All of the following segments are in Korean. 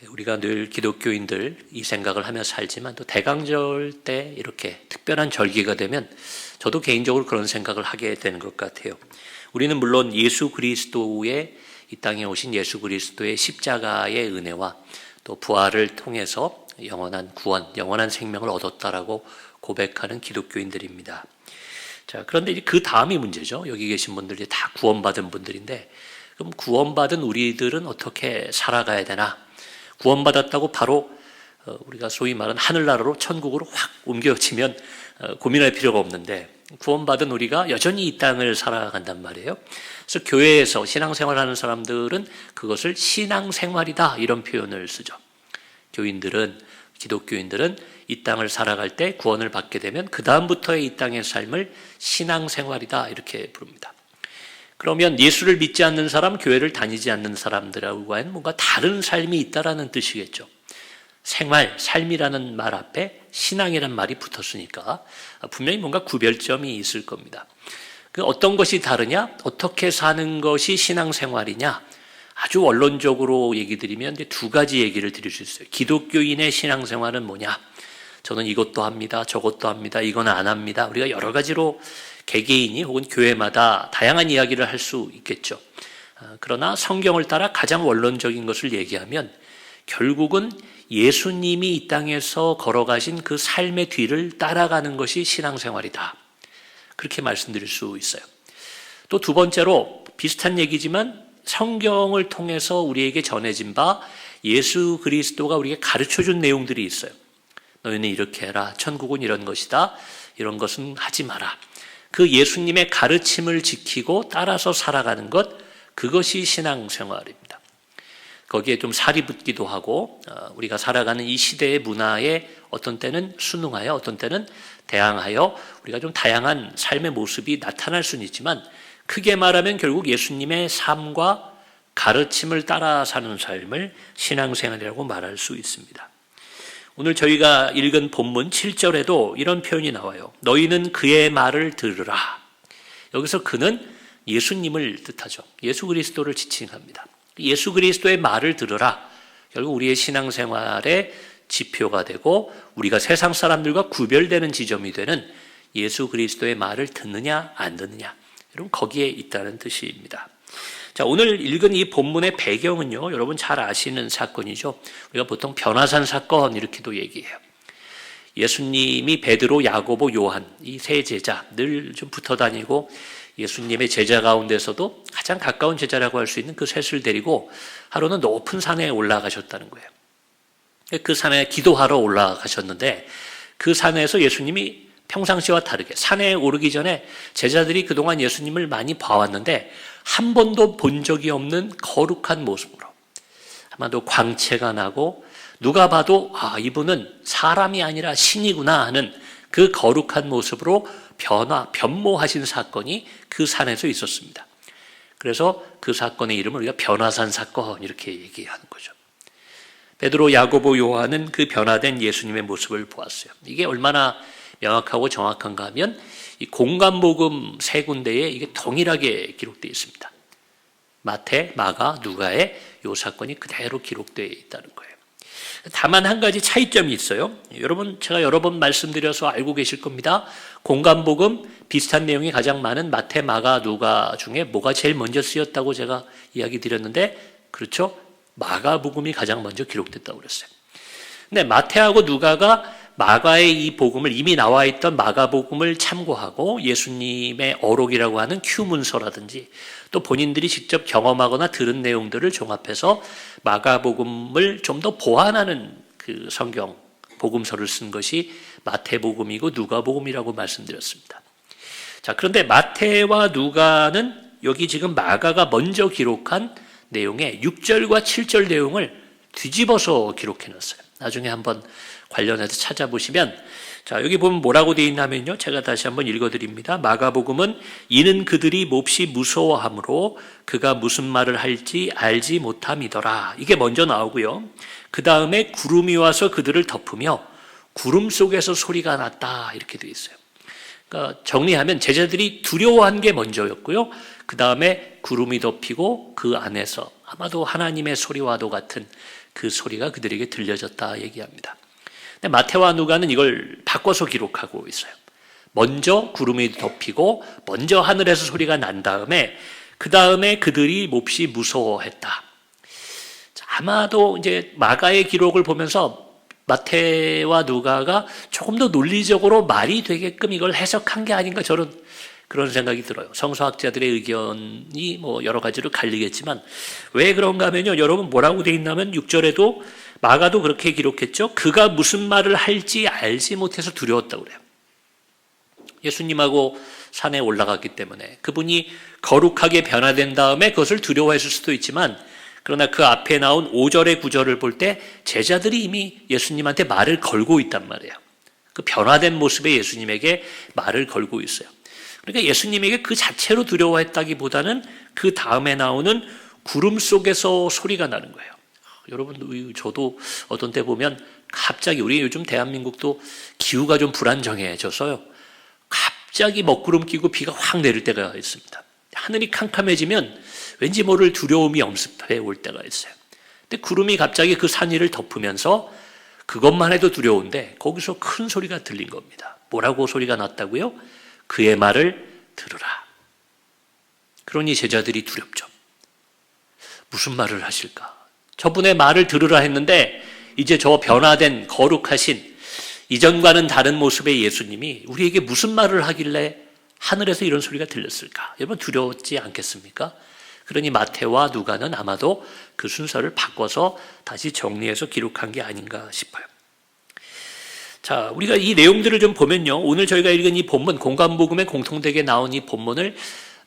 우리가 늘 기독교인들 이 생각을 하며 살지만 또 대강절 때 이렇게 특별한 절기가 되면 저도 개인적으로 그런 생각을 하게 되는 것 같아요. 우리는 물론 예수 그리스도의 이 땅에 오신 예수 그리스도의 십자가의 은혜와 또 부활을 통해서 영원한 구원, 영원한 생명을 얻었다라고 고백하는 기독교인들입니다. 자, 그런데 그 다음이 문제죠. 여기 계신 분들이 다 구원받은 분들인데, 그럼 구원받은 우리들은 어떻게 살아가야 되나? 구원받았다고 바로 우리가 소위 말하는 하늘나라로 천국으로 확 옮겨지면 고민할 필요가 없는데, 구원받은 우리가 여전히 이 땅을 살아간단 말이에요. 그래서 교회에서 신앙생활하는 사람들은 그것을 신앙생활이다 이런 표현을 쓰죠. 교인들은, 기독교인들은 이 땅을 살아갈 때 구원을 받게 되면 그 다음부터의 이 땅의 삶을 신앙생활이다 이렇게 부릅니다. 그러면 예수를 믿지 않는 사람, 교회를 다니지 않는 사람들하고는 뭔가 다른 삶이 있다라는 뜻이겠죠. 생활, 삶이라는 말 앞에 신앙이라는 말이 붙었으니까 분명히 뭔가 구별점이 있을 겁니다. 그 어떤 것이 다르냐? 어떻게 사는 것이 신앙생활이냐? 아주 원론적으로 얘기 드리면 두 가지 얘기를 드릴 수 있어요. 기독교인의 신앙생활은 뭐냐? 저는 이것도 합니다. 저것도 합니다. 이건 안 합니다. 우리가 여러 가지로 개개인이 혹은 교회마다 다양한 이야기를 할 수 있겠죠. 그러나 성경을 따라 가장 원론적인 것을 얘기하면 결국은 예수님이 이 땅에서 걸어가신 그 삶의 뒤를 따라가는 것이 신앙생활이다. 그렇게 말씀드릴 수 있어요. 또 두 번째로 비슷한 얘기지만 성경을 통해서 우리에게 전해진 바 예수 그리스도가 우리에게 가르쳐준 내용들이 있어요. 너희는 이렇게 해라. 천국은 이런 것이다. 이런 것은 하지 마라. 그 예수님의 가르침을 지키고 따라서 살아가는 것, 그것이 신앙생활입니다. 거기에 좀 살이 붙기도 하고 우리가 살아가는 이 시대의 문화에 어떤 때는 순응하여 어떤 때는 대항하여 우리가 좀 다양한 삶의 모습이 나타날 수는 있지만 크게 말하면 결국 예수님의 삶과 가르침을 따라 사는 삶을 신앙생활이라고 말할 수 있습니다. 오늘 저희가 읽은 본문 7절에도 이런 표현이 나와요. 너희는 그의 말을 들으라. 여기서 그는 예수님을 뜻하죠. 예수 그리스도를 지칭합니다. 예수 그리스도의 말을 들으라. 결국 우리의 신앙생활의 지표가 되고 우리가 세상 사람들과 구별되는 지점이 되는 예수 그리스도의 말을 듣느냐 안 듣느냐. 여러분 거기에 있다는 뜻입니다. 자, 오늘 읽은 이 본문의 배경은요, 여러분 잘 아시는 사건이죠. 우리가 보통 변화산 사건 이렇게도 얘기해요. 예수님이 베드로, 야고보, 요한 이 세 제자 늘 좀 붙어 다니고 예수님의 제자 가운데서도 가장 가까운 제자라고 할 수 있는 그 셋을 데리고 하루는 높은 산에 올라가셨다는 거예요. 그 산에 기도하러 올라가셨는데 그 산에서 예수님이 평상시와 다르게 산에 오르기 전에 제자들이 그동안 예수님을 많이 봐왔는데 한 번도 본 적이 없는 거룩한 모습으로 아마도 광채가 나고 누가 봐도 이분은 사람이 아니라 신이구나 하는 그 거룩한 모습으로 변모하신 사건이 그 산에서 있었습니다. 그래서 그 사건의 이름을 우리가 변화산 사건 이렇게 얘기하는 거죠. 베드로, 야고보, 요한은 그 변화된 예수님의 모습을 보았어요. 이게 얼마나 명확하고 정확한가 하면 이 공관복음 세 군데에 이게 동일하게 기록되어 있습니다. 마태, 마가, 누가의 이 사건이 그대로 기록되어 있다는 거예요. 다만 한 가지 차이점이 있어요. 여러분 제가 여러 번 말씀드려서 알고 계실 겁니다. 공관복음 비슷한 내용이 가장 많은 마태, 마가, 누가 중에 뭐가 제일 먼저 쓰였다고 제가 이야기 드렸는데 그렇죠? 마가복음이 가장 먼저 기록됐다고 그랬어요. 근데 마태하고 누가가 마가의 이 복음을 이미 나와 있던 마가복음을 참고하고 예수님의 어록이라고 하는 큐문서라든지 또 본인들이 직접 경험하거나 들은 내용들을 종합해서 마가복음을 좀 더 보완하는 그 성경 복음서를 쓴 것이 마태복음이고 누가복음이라고 말씀드렸습니다. 자, 그런데 마태와 누가는 여기 지금 마가가 먼저 기록한 내용의 6절과 7절 내용을 뒤집어서 기록해놨어요. 나중에 한번 관련해서 찾아보시면 자, 여기 보면 뭐라고 되어 있냐면요. 제가 다시 한번 읽어드립니다. 마가복음은 이는 그들이 몹시 무서워함으로 그가 무슨 말을 할지 알지 못함이더라. 이게 먼저 나오고요. 그 다음에 구름이 와서 그들을 덮으며 구름 속에서 소리가 났다. 이렇게 되어 있어요. 그러니까 정리하면 제자들이 두려워한 게 먼저였고요. 그 다음에 구름이 덮이고 그 안에서 아마도 하나님의 소리와도 같은 그 소리가 그들에게 들려졌다 얘기합니다. 근데 마태와 누가는 이걸 바꿔서 기록하고 있어요. 먼저 구름이 덮이고 먼저 하늘에서 소리가 난 다음에 그 다음에 그들이 몹시 무서워했다. 아마도 이제 마가의 기록을 보면서 마태와 누가가 조금 더 논리적으로 말이 되게끔 이걸 해석한 게 아닌가, 저는 그런 생각이 들어요. 성서학자들의 의견이 뭐 여러 가지로 갈리겠지만 왜 그런가 하면요, 여러분 뭐라고 돼 있냐면 6절에도 마가도 그렇게 기록했죠. 그가 무슨 말을 할지 알지 못해서 두려웠다고 그래요. 예수님하고 산에 올라갔기 때문에 그분이 거룩하게 변화된 다음에 그것을 두려워했을 수도 있지만, 그러나 그 앞에 나온 5절의 9절을 볼 때 제자들이 이미 예수님한테 말을 걸고 있단 말이에요. 그 변화된 모습의 예수님에게 말을 걸고 있어요. 그러니까 예수님에게 그 자체로 두려워했다기보다는 그 다음에 나오는 구름 속에서 소리가 나는 거예요. 여러분, 저도 어떤 때 보면 갑자기, 우리 요즘 대한민국도 기후가 좀 불안정해져서요, 갑자기 먹구름 끼고 비가 확 내릴 때가 있습니다. 하늘이 캄캄해지면 왠지 모를 두려움이 엄습해 올 때가 있어요. 근데 구름이 갑자기 그 산 위를 덮으면서 그것만 해도 두려운데 거기서 큰 소리가 들린 겁니다. 뭐라고 소리가 났다고요? 그의 말을 들으라. 그러니 제자들이 두렵죠. 무슨 말을 하실까? 저분의 말을 들으라 했는데 이제 저 변화된 거룩하신 이전과는 다른 모습의 예수님이 우리에게 무슨 말을 하길래 하늘에서 이런 소리가 들렸을까? 여러분, 두려웠지 않겠습니까? 그러니 마태와 누가는 아마도 그 순서를 바꿔서 다시 정리해서 기록한 게 아닌가 싶어요. 자, 우리가 이 내용들을 좀 보면요, 오늘 저희가 읽은 이 본문, 공관복음에 공통되게 나온 이 본문을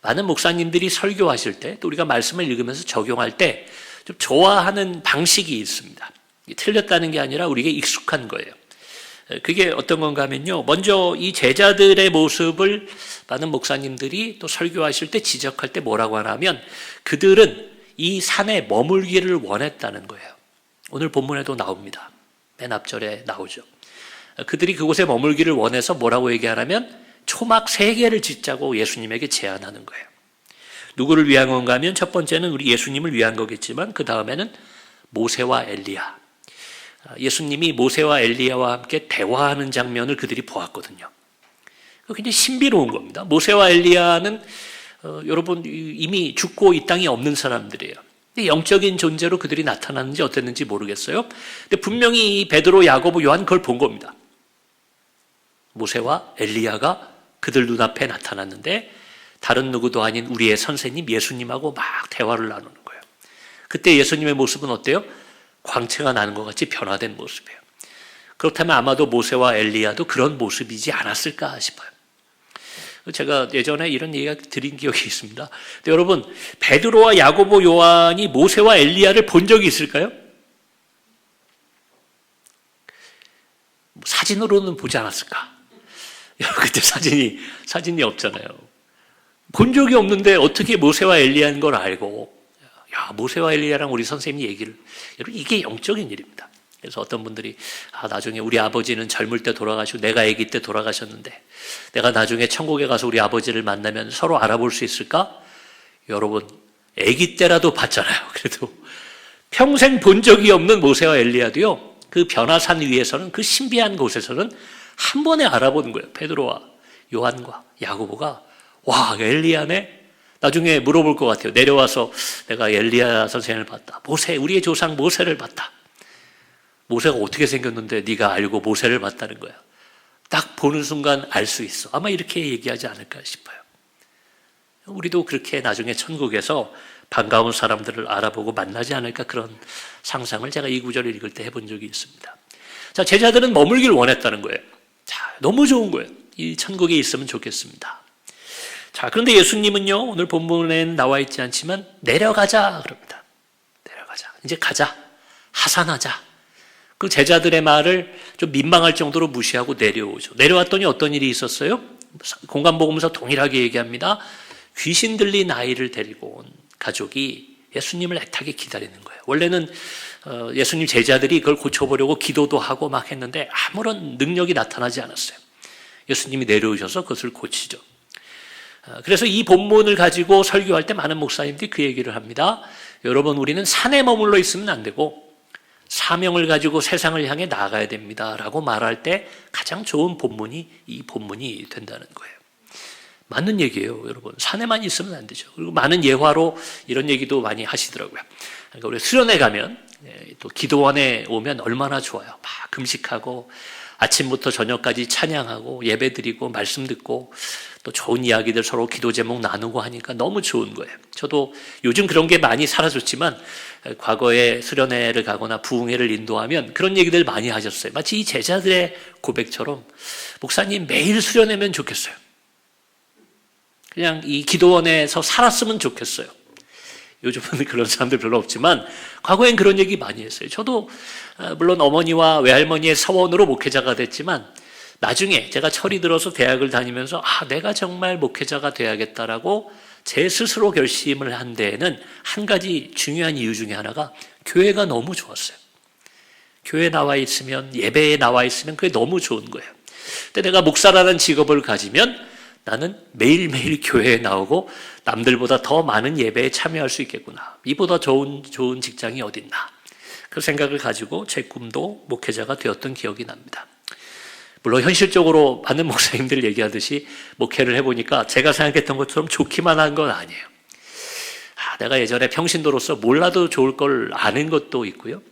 많은 목사님들이 설교하실 때, 또 우리가 말씀을 읽으면서 적용할 때 좀 좋아하는 방식이 있습니다. 틀렸다는 게 아니라 우리에게 익숙한 거예요. 그게 어떤 건가 하면요, 먼저 이 제자들의 모습을 많은 목사님들이 또 설교하실 때 지적할 때 뭐라고 하냐면, 그들은 이 산에 머물기를 원했다는 거예요. 오늘 본문에도 나옵니다. 맨 앞절에 나오죠. 그들이 그곳에 머물기를 원해서 뭐라고 얘기하냐면 초막 3개를 짓자고 예수님에게 제안하는 거예요. 누구를 위한 건가 하면 첫 번째는 우리 예수님을 위한 거겠지만 그 다음에는 모세와 엘리야. 예수님이 모세와 엘리야와 함께 대화하는 장면을 그들이 보았거든요. 굉장히 신비로운 겁니다. 모세와 엘리야는 여러분 이미 죽고 이 땅에 없는 사람들이에요. 영적인 존재로 그들이 나타났는지 어땠는지 모르겠어요. 근데 분명히 베드로, 야고보, 요한 그걸 본 겁니다. 모세와 엘리야가 그들 눈앞에 나타났는데 다른 누구도 아닌 우리의 선생님 예수님하고 막 대화를 나누는 거예요. 그때 예수님의 모습은 어때요? 광채가 나는 것 같이 변화된 모습이에요. 그렇다면 아마도 모세와 엘리야도 그런 모습이지 않았을까 싶어요. 제가 예전에 이런 얘기가 드린 기억이 있습니다. 근데 여러분, 베드로와 야고보, 요한이 모세와 엘리야를 본 적이 있을까요? 사진으로는 보지 않았을까? 그때 사진이 없잖아요. 본 적이 없는데 어떻게 모세와 엘리야인 걸 알고, 야, 모세와 엘리야랑 우리 선생님이 얘기를, 여러분, 이게 영적인 일입니다. 그래서 어떤 분들이 나중에 우리 아버지는 젊을 때 돌아가시고 내가 아기 때 돌아가셨는데 내가 나중에 천국에 가서 우리 아버지를 만나면 서로 알아볼 수 있을까? 여러분, 아기 때라도 봤잖아요. 그래도 평생 본 적이 없는 모세와 엘리야도요, 그 변화산 위에서는, 그 신비한 곳에서는 한 번에 알아보는 거예요. 베드로와 요한과 야고보가, 와, 엘리야네? 나중에 물어볼 것 같아요. 내려와서 내가 엘리야 선생님을 봤다. 모세, 우리의 조상 모세를 봤다. 모세가 어떻게 생겼는데 네가 알고 모세를 봤다는 거야. 딱 보는 순간 알 수 있어. 아마 이렇게 얘기하지 않을까 싶어요. 우리도 그렇게 나중에 천국에서 반가운 사람들을 알아보고 만나지 않을까, 그런 상상을 제가 이 구절을 읽을 때 해본 적이 있습니다. 자, 제자들은 머물길 원했다는 거예요. 자, 너무 좋은 거예요. 이 천국에 있으면 좋겠습니다. 자, 그런데 예수님은요, 오늘 본문에는 나와 있지 않지만 내려가자 그럽니다. 내려가자. 이제 가자. 하산하자. 그 제자들의 말을 좀 민망할 정도로 무시하고 내려오죠. 내려왔더니 어떤 일이 있었어요? 공관복음서 동일하게 얘기합니다. 귀신 들린 아이를 데리고 온 가족이 예수님을 애타게 기다리는 거예요. 원래는 예수님 제자들이 그걸 고쳐보려고 기도도 하고 막 했는데 아무런 능력이 나타나지 않았어요. 예수님이 내려오셔서 그것을 고치죠. 그래서 이 본문을 가지고 설교할 때 많은 목사님들이 그 얘기를 합니다. 여러분, 우리는 산에 머물러 있으면 안 되고 사명을 가지고 세상을 향해 나아가야 됩니다라고 말할 때 가장 좋은 본문이 이 본문이 된다는 거예요. 맞는 얘기예요, 여러분. 산에만 있으면 안 되죠. 그리고 많은 예화로 이런 얘기도 많이 하시더라고요. 그러니까 우리 수련회 가면 또 기도원에 오면 얼마나 좋아요. 막 금식하고 아침부터 저녁까지 찬양하고 예배드리고 말씀 듣고 또 좋은 이야기들 서로 기도 제목 나누고 하니까 너무 좋은 거예요. 저도 요즘 그런 게 많이 사라졌지만 과거에 수련회를 가거나 부흥회를 인도하면 그런 얘기들 많이 하셨어요. 마치 이 제자들의 고백처럼 목사님 매일 수련회면 좋겠어요. 그냥 이 기도원에서 살았으면 좋겠어요. 요즘은 그런 사람들 별로 없지만 과거엔 그런 얘기 많이 했어요. 저도 물론 어머니와 외할머니의 서원으로 목회자가 됐지만 나중에 제가 철이 들어서 대학을 다니면서 내가 정말 목회자가 돼야겠다라고 제 스스로 결심을 한 데에는 한 가지 중요한 이유 중에 하나가 교회가 너무 좋았어요. 교회에 나와 있으면, 예배에 나와 있으면 그게 너무 좋은 거예요. 근데 내가 목사라는 직업을 가지면 나는 매일매일 교회에 나오고 남들보다 더 많은 예배에 참여할 수 있겠구나. 이보다 좋은 직장이 어딨나. 그 생각을 가지고 제 꿈도 목회자가 되었던 기억이 납니다. 물론 현실적으로 많은 목사님들 얘기하듯이 목회를 해보니까 제가 생각했던 것처럼 좋기만 한 건 아니에요. 내가 예전에 평신도로서 몰라도 좋을 걸 아는 것도 있고요.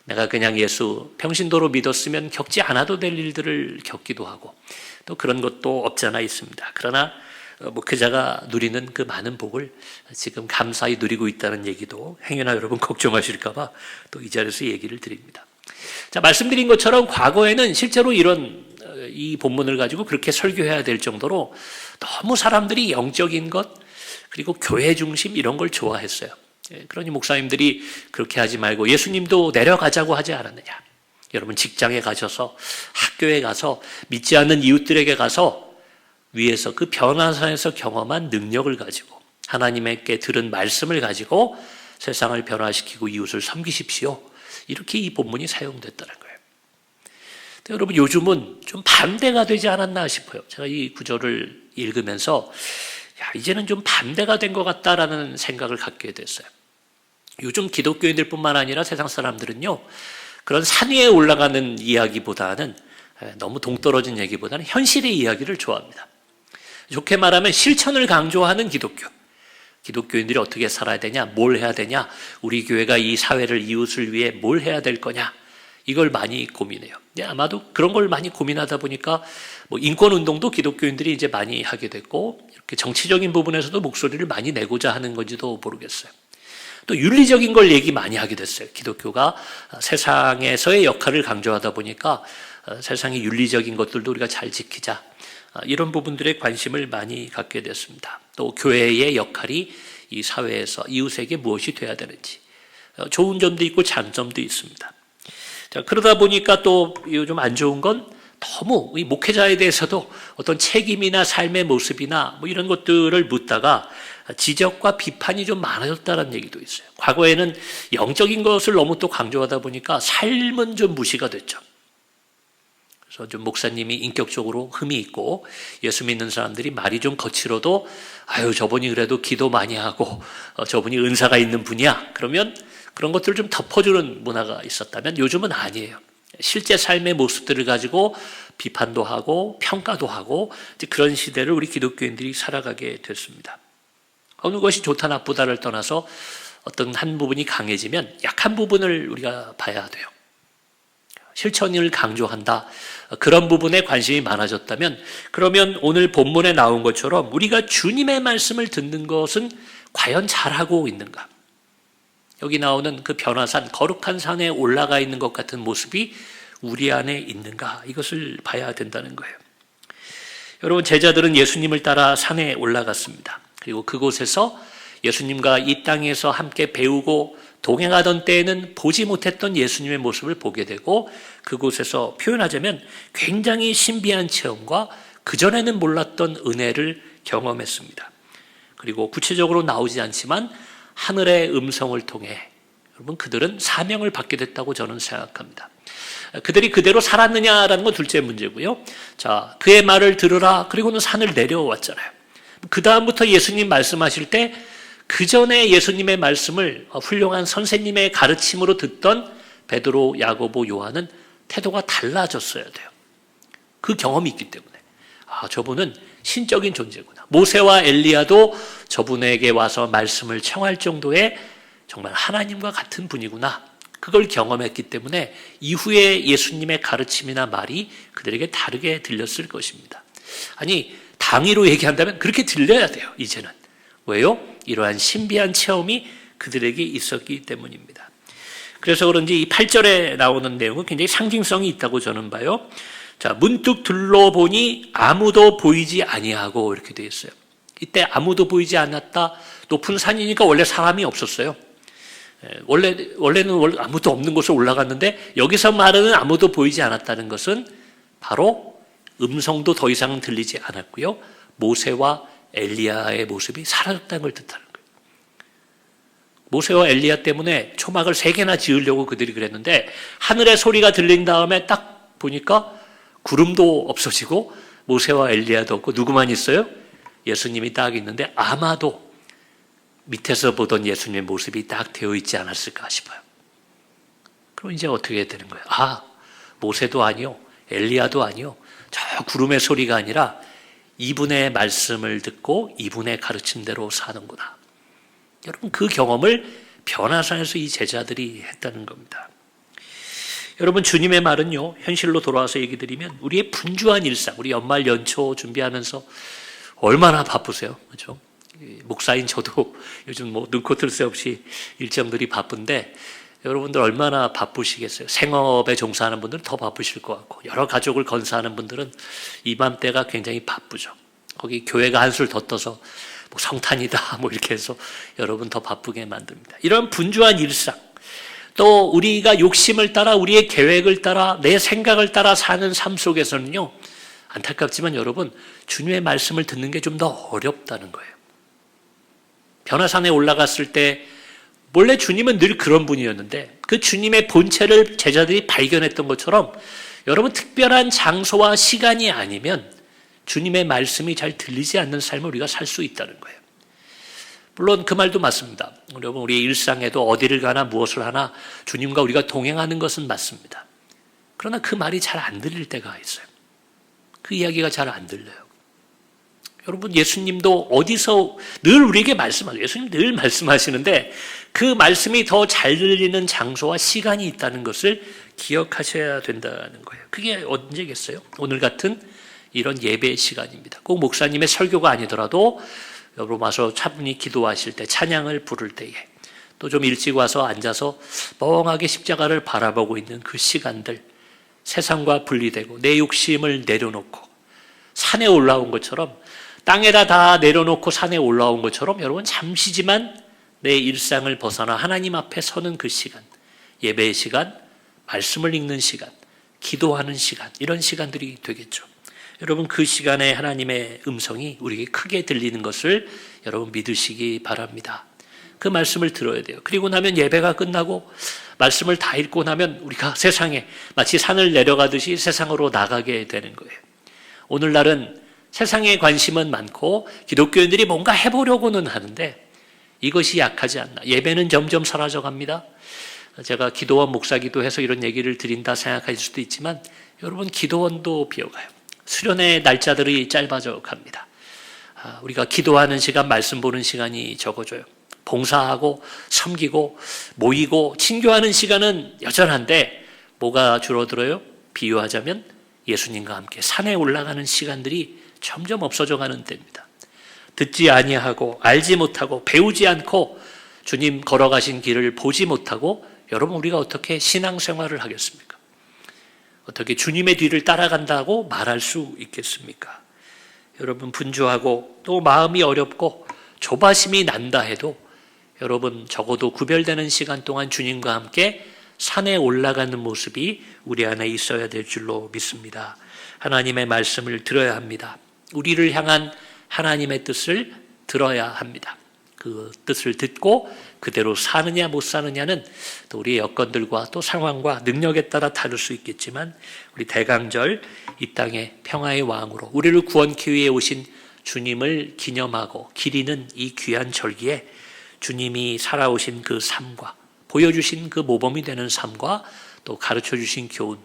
내가 그냥 예수 평신도로 믿었으면 겪지 않아도 될 일들을 겪기도 하고 또 그런 것도 없잖아 있습니다. 그러나 목회자가 누리는 그 많은 복을 지금 감사히 누리고 있다는 얘기도 행여나 여러분 걱정하실까 봐 또 이 자리에서 얘기를 드립니다. 자, 말씀드린 것처럼 과거에는 실제로 이 본문을 가지고 그렇게 설교해야 될 정도로 너무 사람들이 영적인 것 그리고 교회 중심 이런 걸 좋아했어요. 그러니 목사님들이 그렇게 하지 말고 예수님도 내려가자고 하지 않았느냐. 여러분 직장에 가셔서 학교에 가서 믿지 않는 이웃들에게 가서 위에서 그 변화산에서 경험한 능력을 가지고 하나님께 들은 말씀을 가지고 세상을 변화시키고 이웃을 섬기십시오. 이렇게 이 본문이 사용됐다는 거예요. 근데 여러분 요즘은 좀 반대가 되지 않았나 싶어요. 제가 이 구절을 읽으면서 이제는 좀 반대가 된 것 같다라는 생각을 갖게 됐어요. 요즘 기독교인들뿐만 아니라 세상 사람들은요. 그런 산 위에 올라가는 이야기보다는 너무 동떨어진 얘기보다는 현실의 이야기를 좋아합니다. 좋게 말하면 실천을 강조하는 기독교. 기독교인들이 어떻게 살아야 되냐, 뭘 해야 되냐, 우리 교회가 이 사회를 이웃을 위해 뭘 해야 될 거냐 이걸 많이 고민해요. 아마도 그런 걸 많이 고민하다 보니까 인권운동도 기독교인들이 이제 많이 하게 됐고 이렇게 정치적인 부분에서도 목소리를 많이 내고자 하는 건지도 모르겠어요. 또 윤리적인 걸 얘기 많이 하게 됐어요. 기독교가 세상에서의 역할을 강조하다 보니까 세상의 윤리적인 것들도 우리가 잘 지키자. 이런 부분들에 관심을 많이 갖게 됐습니다. 또 교회의 역할이 이 사회에서 이웃에게 무엇이 돼야 되는지 좋은 점도 있고 장점도 있습니다. 자, 그러다 보니까 또 요즘 안 좋은 건 너무 이 목회자에 대해서도 어떤 책임이나 삶의 모습이나 이런 것들을 묻다가 지적과 비판이 좀 많아졌다는 얘기도 있어요. 과거에는 영적인 것을 너무 또 강조하다 보니까 삶은 좀 무시가 됐죠. 그래서 좀 목사님이 인격적으로 흠이 있고 예수 믿는 사람들이 말이 좀 거칠어도 저분이 그래도 기도 많이 하고 저분이 은사가 있는 분이야. 그러면 그런 것들을 좀 덮어주는 문화가 있었다면 요즘은 아니에요. 실제 삶의 모습들을 가지고 비판도 하고 평가도 하고 그런 시대를 우리 기독교인들이 살아가게 됐습니다. 어느 것이 좋다 나쁘다를 떠나서 어떤 한 부분이 강해지면 약한 부분을 우리가 봐야 돼요. 실천을 강조한다. 그런 부분에 관심이 많아졌다면 그러면 오늘 본문에 나온 것처럼 우리가 주님의 말씀을 듣는 것은 과연 잘하고 있는가? 여기 나오는 그 변화산, 거룩한 산에 올라가 있는 것 같은 모습이 우리 안에 있는가? 이것을 봐야 된다는 거예요. 여러분, 제자들은 예수님을 따라 산에 올라갔습니다. 그리고 그곳에서 예수님과 이 땅에서 함께 배우고 동행하던 때에는 보지 못했던 예수님의 모습을 보게 되고 그곳에서 표현하자면 굉장히 신비한 체험과 그전에는 몰랐던 은혜를 경험했습니다. 그리고 구체적으로 나오지 않지만 하늘의 음성을 통해 여러분 그들은 사명을 받게 됐다고 저는 생각합니다. 그들이 그대로 살았느냐라는 건 둘째 문제고요. 자, 그의 말을 들으라. 그리고는 산을 내려왔잖아요. 그 다음부터 예수님 말씀하실 때 그 전에 예수님의 말씀을 훌륭한 선생님의 가르침으로 듣던 베드로, 야고보, 요한은 태도가 달라졌어야 돼요. 그 경험이 있기 때문에 저분은 신적인 존재구나. 모세와 엘리야도 저분에게 와서 말씀을 청할 정도의 정말 하나님과 같은 분이구나. 그걸 경험했기 때문에 이후에 예수님의 가르침이나 말이 그들에게 다르게 들렸을 것입니다. 아니, 당위로 얘기한다면 그렇게 들려야 돼요, 이제는. 왜요? 이러한 신비한 체험이 그들에게 있었기 때문입니다. 그래서 그런지 이 8절에 나오는 내용은 굉장히 상징성이 있다고 저는 봐요. 자, 문득 둘러보니 아무도 보이지 아니하고 이렇게 되어 있어요. 이때 아무도 보이지 않았다. 높은 산이니까 원래 사람이 없었어요. 원래는 아무도 없는 곳에 올라갔는데 여기서 말하는 아무도 보이지 않았다는 것은 바로 음성도 더 이상 들리지 않았고요. 모세와 엘리야의 모습이 사라졌다는 걸 뜻하는 거예요. 모세와 엘리야 때문에 초막을 3개나 지으려고 그들이 그랬는데 하늘의 소리가 들린 다음에 딱 보니까 구름도 없어지고 모세와 엘리야도 없고 누구만 있어요? 예수님이 딱 있는데 아마도 밑에서 보던 예수님의 모습이 딱 되어 있지 않았을까 싶어요. 그럼 이제 어떻게 되는 거예요? 모세도 아니요, 엘리야도 아니요, 저 구름의 소리가 아니라 이분의 말씀을 듣고 이분의 가르침대로 사는구나. 여러분, 그 경험을 변화산에서 이 제자들이 했다는 겁니다. 여러분, 주님의 말은요, 현실로 돌아와서 얘기 드리면 우리의 분주한 일상, 우리 연말 연초 준비하면서 얼마나 바쁘세요, 그렇죠? 목사인 저도 요즘 눈코 새 없이 일정들이 바쁜데 여러분들 얼마나 바쁘시겠어요? 생업에 종사하는 분들은 더 바쁘실 것 같고 여러 가족을 건사하는 분들은 이맘때가 굉장히 바쁘죠. 거기 교회가 한술 더 떠서 성탄이다 이렇게 해서 여러분 더 바쁘게 만듭니다. 이런 분주한 일상, 또 우리가 욕심을 따라 우리의 계획을 따라 내 생각을 따라 사는 삶 속에서는요, 안타깝지만 여러분, 주님의 말씀을 듣는 게 좀 더 어렵다는 거예요. 변화산에 올라갔을 때 원래 주님은 늘 그런 분이었는데 그 주님의 본체를 제자들이 발견했던 것처럼 여러분, 특별한 장소와 시간이 아니면 주님의 말씀이 잘 들리지 않는 삶을 우리가 살 수 있다는 거예요. 물론 그 말도 맞습니다. 여러분, 우리의 일상에도 어디를 가나 무엇을 하나 주님과 우리가 동행하는 것은 맞습니다. 그러나 그 말이 잘 안 들릴 때가 있어요. 그 이야기가 잘 안 들려요. 여러분, 예수님도 어디서 늘 우리에게 말씀하세요. 예수님 늘 말씀하시는데 그 말씀이 더 잘 들리는 장소와 시간이 있다는 것을 기억하셔야 된다는 거예요. 그게 언제겠어요? 오늘 같은 이런 예배 시간입니다. 꼭 목사님의 설교가 아니더라도 여러분 와서 차분히 기도하실 때, 찬양을 부를 때에, 또 좀 일찍 와서 앉아서 멍하게 십자가를 바라보고 있는 그 시간들, 세상과 분리되고 내 욕심을 내려놓고 산에 올라온 것처럼, 땅에다 다 내려놓고 산에 올라온 것처럼 여러분, 잠시지만 내 일상을 벗어나 하나님 앞에 서는 그 시간, 예배의 시간, 말씀을 읽는 시간, 기도하는 시간, 이런 시간들이 되겠죠. 여러분, 그 시간에 하나님의 음성이 우리에게 크게 들리는 것을 여러분 믿으시기 바랍니다. 그 말씀을 들어야 돼요. 그리고 나면 예배가 끝나고 말씀을 다 읽고 나면 우리가 세상에 마치 산을 내려가듯이 세상으로 나가게 되는 거예요. 오늘날은 세상에 관심은 많고 기독교인들이 뭔가 해보려고는 하는데 이것이 약하지 않나. 예배는 점점 사라져갑니다. 제가 기도원 목사기도 해서 이런 얘기를 드린다 생각하실 수도 있지만 여러분, 기도원도 비어가요. 수련의 날짜들이 짧아져 갑니다. 우리가 기도하는 시간, 말씀 보는 시간이 적어져요. 봉사하고 섬기고 모이고 친교하는 시간은 여전한데 뭐가 줄어들어요? 비유하자면 예수님과 함께 산에 올라가는 시간들이 점점 없어져 가는 때입니다. 듣지 아니하고 알지 못하고 배우지 않고 주님 걸어가신 길을 보지 못하고 여러분, 우리가 어떻게 신앙생활을 하겠습니까? 어떻게 주님의 뒤를 따라간다고 말할 수 있겠습니까? 여러분, 분주하고 또 마음이 어렵고 조바심이 난다 해도 여러분, 적어도 구별되는 시간 동안 주님과 함께 산에 올라가는 모습이 우리 안에 있어야 될 줄로 믿습니다. 하나님의 말씀을 들어야 합니다. 우리를 향한 하나님의 뜻을 들어야 합니다. 그 뜻을 듣고 그대로 사느냐 못 사느냐는 또 우리의 여건들과 또 상황과 능력에 따라 다를 수 있겠지만 우리 대강절 이 땅의 평화의 왕으로 우리를 구원케 위해 오신 주님을 기념하고 기리는 이 귀한 절기에 주님이 살아오신 그 삶과 보여주신 그 모범이 되는 삶과 또 가르쳐 주신 교훈,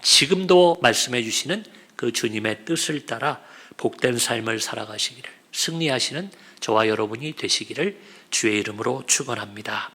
지금도 말씀해 주시는 그 주님의 뜻을 따라 복된 삶을 살아가시기를, 승리하시는 저와 여러분이 되시기를 주의 이름으로 축원합니다.